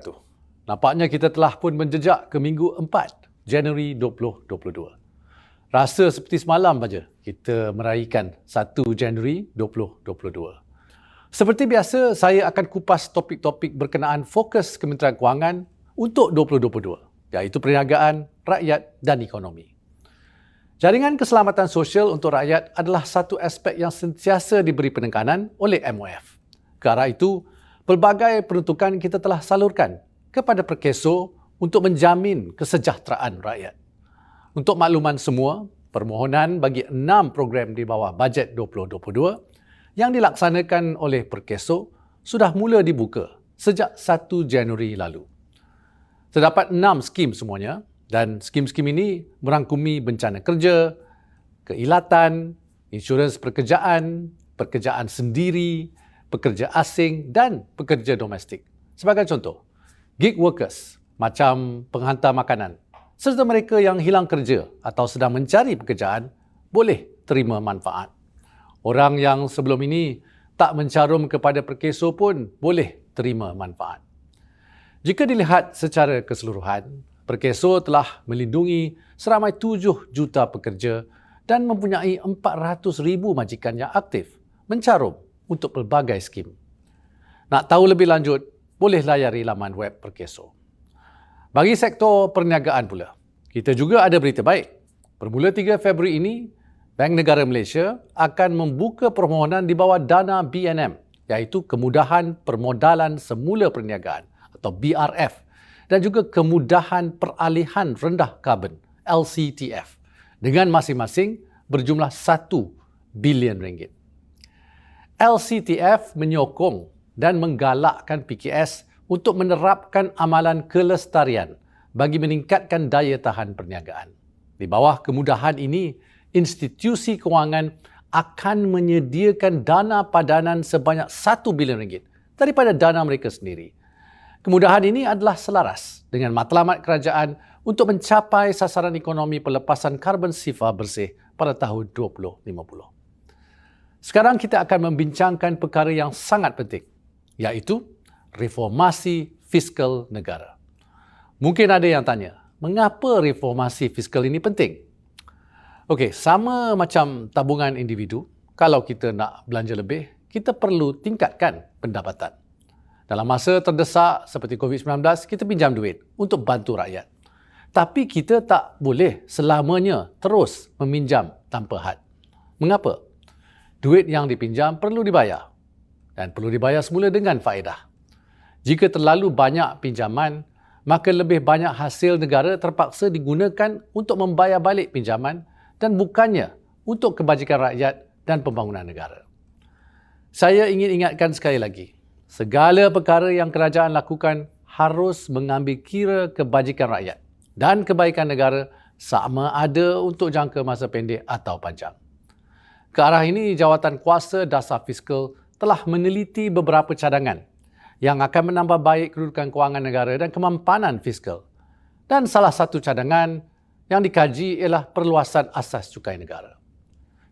tu. Nampaknya kita telah pun menjejak ke minggu 4 Januari 2022. Rasa seperti semalam saja kita meraihkan 1 Januari 2022. Seperti biasa, saya akan kupas topik-topik berkenaan fokus Kementerian Kewangan untuk 2022, iaitu perniagaan, rakyat dan ekonomi. Jaringan keselamatan sosial untuk rakyat adalah satu aspek yang sentiasa diberi penekanan oleh MOF. Ke arah itu, pelbagai peruntukan kita telah salurkan kepada Perkeso untuk menjamin kesejahteraan rakyat. Untuk makluman semua, permohonan bagi 6 program di bawah bajet 2022 yang dilaksanakan oleh Perkeso sudah mula dibuka sejak 1 Januari lalu. Terdapat 6 skim semuanya dan skim-skim ini merangkumi bencana kerja, keilatan, insurans pekerjaan, pekerjaan sendiri, pekerja asing dan pekerja domestik. Sebagai contoh, gig workers macam penghantar makanan serta mereka yang hilang kerja atau sedang mencari pekerjaan boleh terima manfaat. Orang yang sebelum ini tak mencarum kepada Perkeso pun boleh terima manfaat. Jika dilihat secara keseluruhan, Perkeso telah melindungi seramai 7 juta pekerja dan mempunyai 400,000 majikan yang aktif mencarum untuk pelbagai skim. Nak tahu lebih lanjut, boleh layari laman web Perkeso. Bagi sektor perniagaan pula, kita juga ada berita baik. Bermula 3 Februari ini, Bank Negara Malaysia akan membuka permohonan di bawah dana BNM, iaitu Kemudahan Permodalan Semula Perniagaan atau BRF, dan juga Kemudahan Peralihan Rendah Karbon LCTF dengan masing-masing berjumlah 1 bilion ringgit. LCTF menyokong dan menggalakkan PKS untuk menerapkan amalan kelestarian bagi meningkatkan daya tahan perniagaan. Di bawah kemudahan ini, institusi kewangan akan menyediakan dana padanan sebanyak 1 bilion ringgit daripada dana mereka sendiri. Kemudahan ini adalah selaras dengan matlamat kerajaan untuk mencapai sasaran ekonomi pelepasan karbon sifar bersih pada tahun 2050. Sekarang kita akan membincangkan perkara yang sangat penting, iaitu reformasi fiskal negara. Mungkin ada yang tanya, mengapa reformasi fiskal ini penting? Okey, sama macam tabungan individu, kalau kita nak belanja lebih, kita perlu tingkatkan pendapatan. Dalam masa terdesak seperti COVID-19, kita pinjam duit untuk bantu rakyat. Tapi kita tak boleh selamanya terus meminjam tanpa had. Mengapa? Duit yang dipinjam perlu dibayar dan perlu dibayar semula dengan faedah. Jika terlalu banyak pinjaman, maka lebih banyak hasil negara terpaksa digunakan untuk membayar balik pinjaman dan bukannya untuk kebajikan rakyat dan pembangunan negara. Saya ingin ingatkan sekali lagi, segala perkara yang kerajaan lakukan harus mengambil kira kebajikan rakyat dan kebaikan negara sama ada untuk jangka masa pendek atau panjang. Ke arah ini, Jawatan Kuasa Dasar Fiskal telah meneliti beberapa cadangan yang akan menambah baik kedudukan kewangan negara dan kemampanan fiskal. Dan salah satu cadangan yang dikaji ialah perluasan asas cukai negara.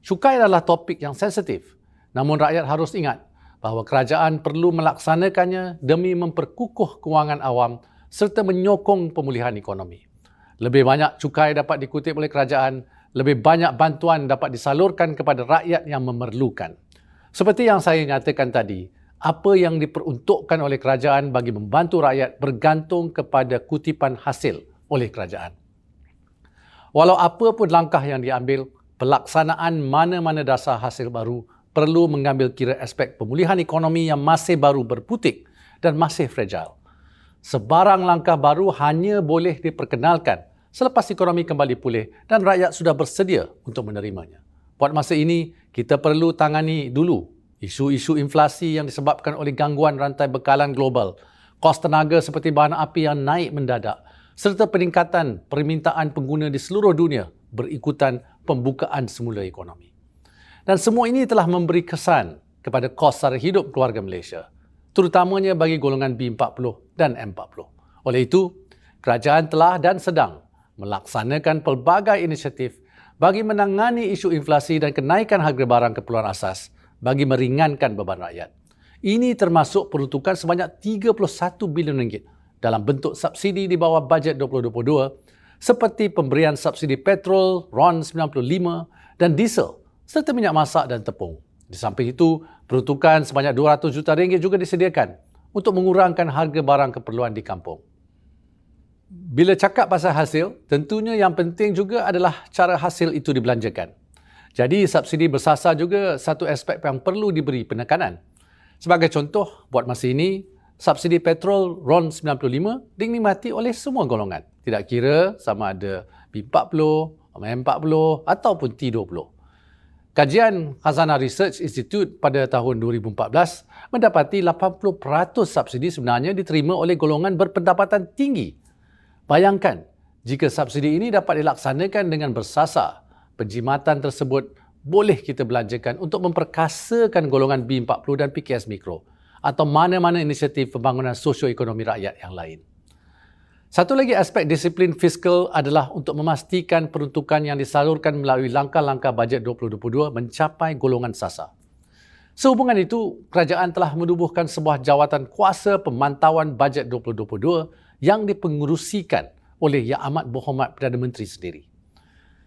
Cukai adalah topik yang sensitif, namun rakyat harus ingat bahawa kerajaan perlu melaksanakannya demi memperkukuh kewangan awam serta menyokong pemulihan ekonomi. Lebih banyak cukai dapat dikutip oleh kerajaan, lebih banyak bantuan dapat disalurkan kepada rakyat yang memerlukan. Seperti yang saya nyatakan tadi, apa yang diperuntukkan oleh kerajaan bagi membantu rakyat bergantung kepada kutipan hasil oleh kerajaan. Walau apa pun langkah yang diambil, pelaksanaan mana-mana dasar hasil baru perlu mengambil kira aspek pemulihan ekonomi yang masih baru berputik dan masih fragile. Sebarang langkah baru hanya boleh diperkenalkan selepas ekonomi kembali pulih dan rakyat sudah bersedia untuk menerimanya. Buat masa ini, kita perlu tangani dulu isu-isu inflasi yang disebabkan oleh gangguan rantai bekalan global, kos tenaga seperti bahan api yang naik mendadak, serta peningkatan permintaan pengguna di seluruh dunia berikutan pembukaan semula ekonomi. Dan semua ini telah memberi kesan kepada kos sara hidup keluarga Malaysia, terutamanya bagi golongan B40 dan M40. Oleh itu, kerajaan telah dan sedang melaksanakan pelbagai inisiatif bagi menangani isu inflasi dan kenaikan harga barang keperluan asas bagi meringankan beban rakyat. Ini termasuk peruntukan sebanyak 31 bilion ringgit dalam bentuk subsidi di bawah bajet 2022 seperti pemberian subsidi petrol RON 95 dan diesel serta minyak masak dan tepung. Di samping itu, peruntukan sebanyak RM200 juta juga disediakan untuk mengurangkan harga barang keperluan di kampung. Bila cakap pasal hasil, tentunya yang penting juga adalah cara hasil itu dibelanjakan. Jadi, subsidi bersasar juga satu aspek yang perlu diberi penekanan. Sebagai contoh, buat masa ini, subsidi petrol RON 95 dinikmati oleh semua golongan. Tidak kira sama ada B40, M40 ataupun T20. Kajian Khazanah Research Institute pada tahun 2014 mendapati 80% subsidi sebenarnya diterima oleh golongan berpendapatan tinggi. Bayangkan, jika subsidi ini dapat dilaksanakan dengan bersasar, penjimatan tersebut boleh kita belanjakan untuk memperkasakan golongan B40 dan PKS Mikro atau mana-mana inisiatif pembangunan sosioekonomi rakyat yang lain. Satu lagi aspek disiplin fiskal adalah untuk memastikan peruntukan yang disalurkan melalui langkah-langkah bajet 2022 mencapai golongan sasar. Sehubungan itu, kerajaan telah menubuhkan sebuah jawatan kuasa pemantauan bajet 2022 yang dipengerusikan oleh Yang Amat Berhormat Perdana Menteri sendiri.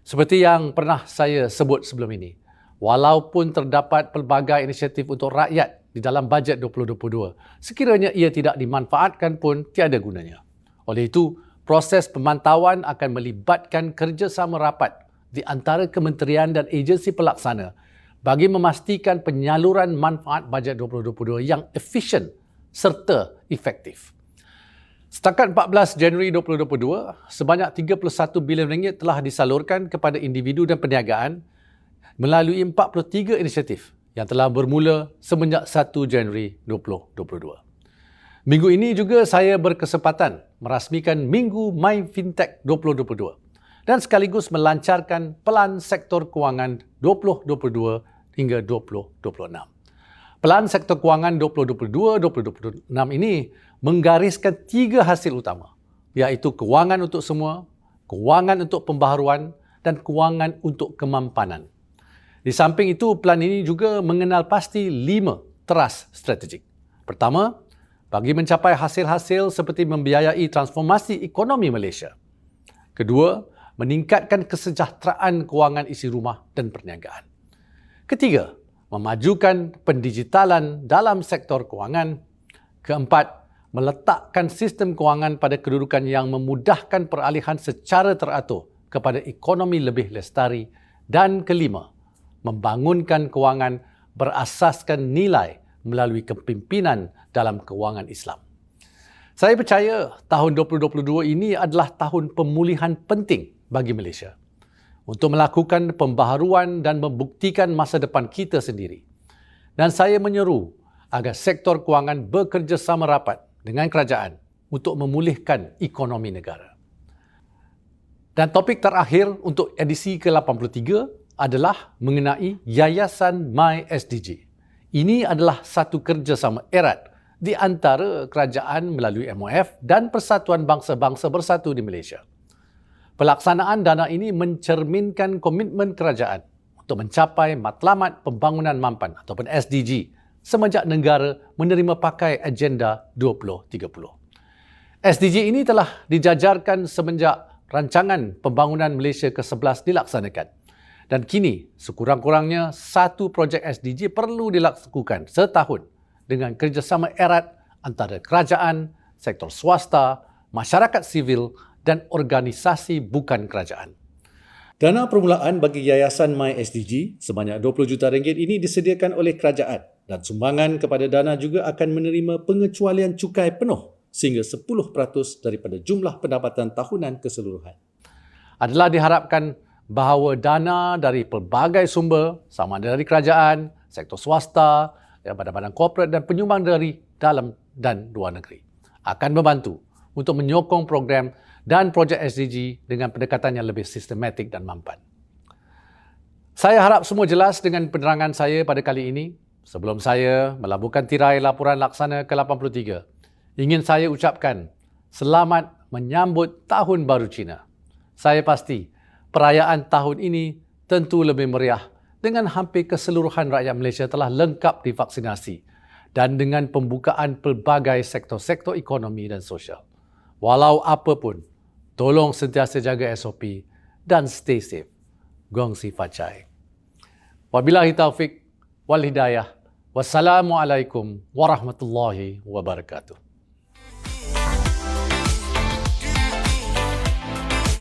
Seperti yang pernah saya sebut sebelum ini, walaupun terdapat pelbagai inisiatif untuk rakyat di dalam bajet 2022, sekiranya ia tidak dimanfaatkan pun tiada gunanya. Oleh itu, proses pemantauan akan melibatkan kerjasama rapat di antara kementerian dan agensi pelaksana bagi memastikan penyaluran manfaat bajet 2022 yang efisien serta efektif. Setakat 14 Januari 2022, sebanyak RM31 bilion telah disalurkan kepada individu dan perniagaan melalui 43 inisiatif yang telah bermula semenjak 1 Januari 2022. Minggu ini juga saya berkesempatan merasmikan Minggu My Fintech 2022 dan sekaligus melancarkan Pelan Sektor Kewangan 2022 hingga 2026. Pelan Sektor Kewangan 2022-2026 ini menggariskan 3 hasil utama, iaitu kewangan untuk semua, kewangan untuk pembaharuan dan kewangan untuk kemampanan. Di samping itu, pelan ini juga mengenal pasti 5 teras strategik. Pertama, bagi mencapai hasil-hasil seperti membiayai transformasi ekonomi Malaysia. Kedua, meningkatkan kesejahteraan kewangan isi rumah dan perniagaan. Ketiga, memajukan pendigitalan dalam sektor kewangan. Keempat, meletakkan sistem kewangan pada kedudukan yang memudahkan peralihan secara teratur kepada ekonomi lebih lestari. Dan kelima, membangunkan kewangan berasaskan nilai melalui kepimpinan dalam kewangan Islam. Saya percaya tahun 2022 ini adalah tahun pemulihan penting bagi Malaysia untuk melakukan pembaharuan dan membuktikan masa depan kita sendiri. Dan saya menyeru agar sektor kewangan bekerjasama rapat dengan kerajaan untuk memulihkan ekonomi negara. Dan topik terakhir untuk edisi ke-83 adalah mengenai Yayasan MySDG. Ini adalah satu kerjasama erat di antara kerajaan melalui MOF dan Persatuan Bangsa-Bangsa Bersatu di Malaysia. Pelaksanaan dana ini mencerminkan komitmen kerajaan untuk mencapai matlamat pembangunan mampan ataupun SDG semenjak negara menerima pakai Agenda 2030. SDG ini telah dijajarkan semenjak rancangan pembangunan Malaysia ke-11 dilaksanakan. Dan kini, sekurang-kurangnya satu projek SDG perlu dilakukan setahun dengan kerjasama erat antara kerajaan, sektor swasta, masyarakat sivil dan organisasi bukan kerajaan. Dana permulaan bagi Yayasan MySDG sebanyak RM20 juta ini disediakan oleh kerajaan dan sumbangan kepada dana juga akan menerima pengecualian cukai penuh sehingga 10% daripada jumlah pendapatan tahunan keseluruhan. Adalah diharapkan bahawa dana dari pelbagai sumber, sama ada dari kerajaan, sektor swasta, badan-badan korporat dan penyumbang dari dalam dan luar negeri, akan membantu untuk menyokong program dan projek SDG dengan pendekatan yang lebih sistematik dan mampan. Saya harap semua jelas dengan penerangan saya pada kali ini. Sebelum saya melabuhkan tirai laporan laksana ke-83, ingin saya ucapkan selamat menyambut Tahun Baru Cina. Saya pasti perayaan tahun ini tentu lebih meriah dengan hampir keseluruhan rakyat Malaysia telah lengkap divaksinasi dan dengan pembukaan pelbagai sektor-sektor ekonomi dan sosial. Walau apa pun, tolong sentiasa jaga SOP dan stay safe. Gongsi Facai. Wabillahi taufik wal hidayah. Wassalamualaikum warahmatullahi wabarakatuh.